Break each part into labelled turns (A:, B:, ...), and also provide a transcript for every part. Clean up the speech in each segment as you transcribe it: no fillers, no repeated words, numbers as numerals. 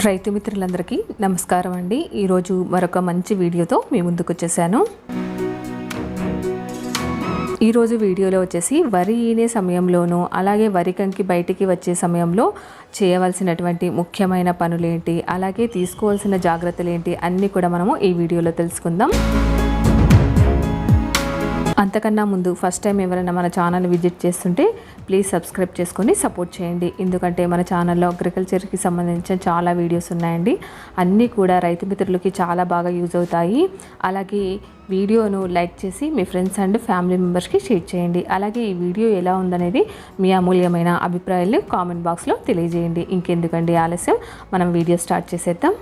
A: రైతు మిత్రులందరికీ నమస్కారం అండి. ఈరోజు మరొక మంచి వీడియోతో మీ ముందుకు వచ్చేసాను. ఈరోజు వీడియోలో వచ్చేసి వరి ఈనే సమయంలోనూ అలాగే వరి కంకి బయటికి వచ్చే సమయంలో చేయవలసినటువంటి ముఖ్యమైన పనులేంటి, అలాగే తీసుకోవాల్సిన జాగ్రత్తలు ఏంటి అన్నీ కూడా మనము ఈ వీడియోలో తెలుసుకుందాం. అంతకన్నా ముందు ఫస్ట్ టైం ఎవరైనా మన ఛానల్ విజిట్ చేస్తుంటే ప్లీజ్ సబ్స్క్రైబ్ చేసుకొని సపోర్ట్ చేయండి. ఎందుకంటే మన ఛానల్లో అగ్రికల్చర్కి సంబంధించిన చాలా వీడియోస్ ఉన్నాయండి. అన్నీ కూడా రైతు మిత్రులకి చాలా బాగా యూజ్ అవుతాయి. అలాగే వీడియోను లైక్ చేసి మీ ఫ్రెండ్స్ అండ్ ఫ్యామిలీ మెంబర్స్కి షేర్ చేయండి. అలాగే ఈ వీడియో ఎలా ఉందనేది మీ అమూల్యమైన అభిప్రాయాలు కామెంట్ బాక్స్లో తెలియజేయండి. ఇంకెందుకండి ఆలస్యం, మనం వీడియో స్టార్ట్ చేసేద్దాం.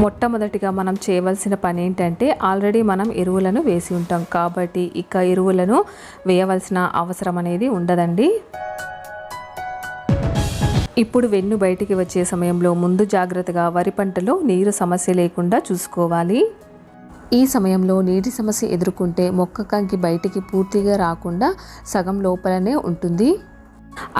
A: మొట్టమొదటిగా మనం చేయవలసిన పని ఏంటంటే, ఆల్రెడీ మనం ఎరువులను వేసి ఉంటాం కాబట్టి ఇక ఎరువులను వేయవలసిన అవసరం అనేది ఉండదండి. ఇప్పుడు వెన్ను బయటికి వచ్చే సమయంలో ముందు జాగ్రత్తగా వరి పంటలో నీరు సమస్య లేకుండా చూసుకోవాలి. ఈ సమయంలో నీటి సమస్య ఎదుర్కొంటే మొక్క కంకి బయటికి పూర్తిగా రాకుండా సగం లోపలనే ఉంటుంది.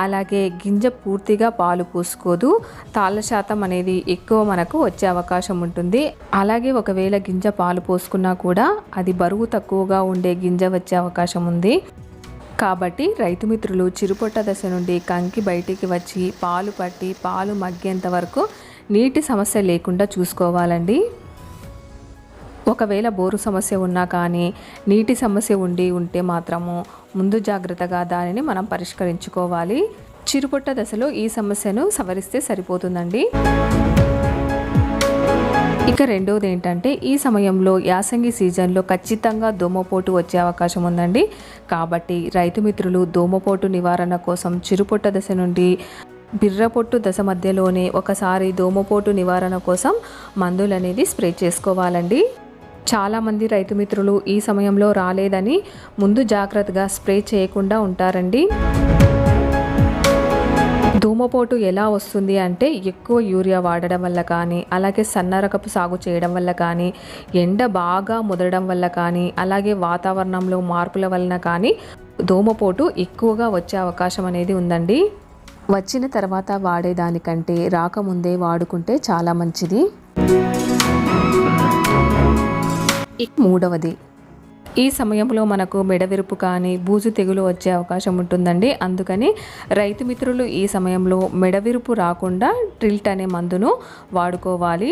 A: అలాగే గింజ పూర్తిగా పాలు పూసుకోదు, తాళ్ళ శాతం అనేది ఎక్కువ మనకు వచ్చే అవకాశం ఉంటుంది. అలాగే ఒకవేళ గింజ పాలు పోసుకున్నా కూడా అది బరువు తక్కువగా ఉండే గింజ వచ్చే అవకాశం ఉంది. కాబట్టి రైతు మిత్రులు చిరుపొట్ట దశ నుండి కంకి బయటికి వచ్చి పాలు పట్టి పాలు మగ్గేంత వరకు నీటి సమస్య లేకుండా చూసుకోవాలండి. ఒకవేళ బోరు సమస్య ఉన్నా కానీ నీటి సమస్య ఉంటే మాత్రము ముందు జాగ్రత్తగా దానిని మనం పరిష్కరించుకోవాలి. చిరుపొట్ట దశలో ఈ సమస్యను సవరిస్తే సరిపోతుందండి. ఇక రెండోది ఏంటంటే, ఈ సమయంలో యాసంగి సీజన్లో ఖచ్చితంగా దోమపోటు వచ్చే అవకాశం ఉందండి. కాబట్టి రైతు మిత్రులు దోమపోటు నివారణ కోసం చిరుపొట్ట దశ నుండి బిర్రపొట్టు దశ మధ్యలోనే ఒకసారి దోమపోటు నివారణ కోసం మందులు అనేది స్ప్రే చేసుకోవాలండి. చాలామంది రైతు మిత్రులు ఈ సమయంలో రాలేదని ముందు జాగ్రత్తగా స్ప్రే చేయకుండా ఉంటారండి. దోమపోటు ఎలా వస్తుంది అంటే, ఎక్కువ యూరియా వాడడం వల్ల కానీ, అలాగే సన్నరకపు సాగు చేయడం వల్ల కానీ, ఎండ బాగా ముదరడం వల్ల కానీ, అలాగే వాతావరణంలో మార్పుల వలన కానీ దోమపోటు ఎక్కువగా వచ్చే అవకాశం అనేది ఉందండి. వచ్చిన తర్వాత వాడేదానికంటే రాకముందే వాడుకుంటే చాలా మంచిది. మూడవది, ఈ సమయంలో మనకు మెడవిరుపు కానీ బూజు తెగులు వచ్చే అవకాశం ఉంటుందండి. అందుకని రైతు మిత్రులు ఈ సమయంలో మెడవిరుపు రాకుండా ట్రిల్ట్ అనే మందును వాడుకోవాలి.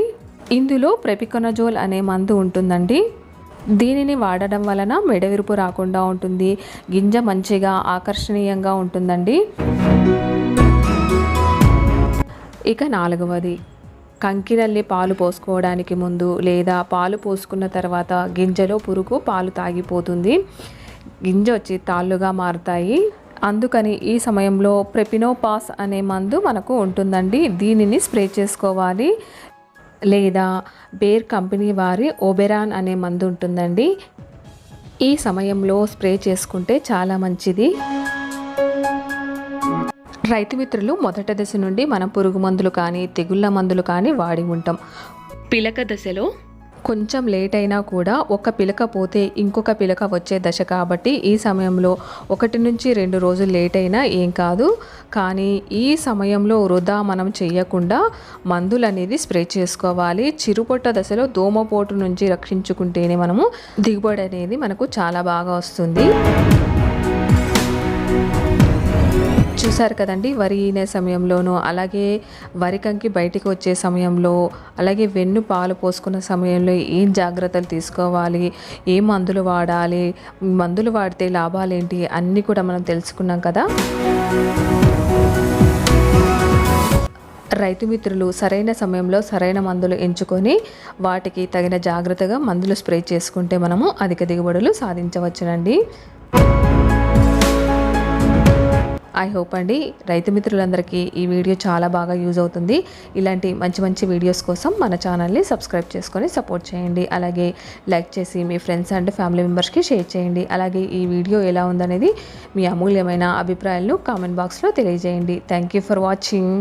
A: ఇందులో ప్రెపికొనజోల్ అనే మందు ఉంటుందండి. దీనిని వాడడం వలన మెడవిరుపు రాకుండా ఉంటుంది, గింజ మంచిగా ఆకర్షణీయంగా ఉంటుందండి. ఇక నాలుగవది, కంకినల్లి పాలు పోసుకోవడానికి ముందు లేదా పాలు పోసుకున్న తర్వాత గింజలో పురుగు పాలు తాగిపోతుంది, గింజ వచ్చి తాళ్ళుగా మారుతాయి. అందుకని ఈ సమయంలో ప్రెపినోపాస్ అనే మందు మనకు ఉంటుందండి. దీనిని స్ప్రే చేసుకోవాలి. లేదా బేర్ కంపెనీ వారి ఓబెరాన్ అనే మందు ఉంటుందండి. ఈ సమయంలో స్ప్రే చేసుకుంటే చాలా మంచిది. రైతు మిత్రులు మొదటి దశ నుండి మనం పురుగు మందులు కానీ తెగుళ్ళ మందులు కానీ వాడి ఉంటాం. పిలక దశలో కొంచెం లేట్ అయినా కూడా ఒక పిలక పోతే ఇంకొక పిలక వచ్చే దశ కాబట్టి ఈ సమయంలో 1 నుంచి 2 రోజులు లేట్ అయినా ఏం కాదు. కానీ ఈ సమయంలో వృధా మనం చేయకుండా మందులు అనేది స్ప్రే చేసుకోవాలి. చిరుపొట్ట దశలో దోమపోటు నుంచి రక్షించుకుంటేనే మనము దిగుబడి అనేది మనకు చాలా బాగా వస్తుంది. చూసారు కదండి, వరి ఈనే సమయంలోనూ అలాగే వరి కంకి బయటికి వచ్చే సమయంలో అలాగే వెన్ను పాలు పోసుకున్న సమయంలో ఏం జాగ్రత్తలు తీసుకోవాలి, ఏ మందులు వాడాలి, మందులు వాడితే లాభాలేంటి అన్నీ కూడా మనం తెలుసుకున్నాం కదా. రైతు మిత్రులు సరైన సమయంలో సరైన మందులు ఎంచుకొని వాటికి తగిన జాగ్రత్తగా మందులు స్ప్రే చేసుకుంటే మనము అధిక దిగుబడులు సాధించవచ్చునండి. ఐ హోప్ అండి రైతు మిత్రులందరికీ ఈ వీడియో చాలా బాగా యూజ్ అవుతుంది. ఇలాంటి మంచి మంచి వీడియోస్ కోసం మన ఛానల్ని సబ్స్క్రైబ్ చేసుకొని సపోర్ట్ చేయండి. అలాగే లైక్ చేసి మీ ఫ్రెండ్స్ అండ్ ఫ్యామిలీ మెంబర్స్కి షేర్ చేయండి. అలాగే ఈ వీడియో ఎలా ఉందనేది మీ అమూల్యమైన అభిప్రాయాలను కామెంట్ బాక్స్లో తెలియజేయండి. Thank you for watching.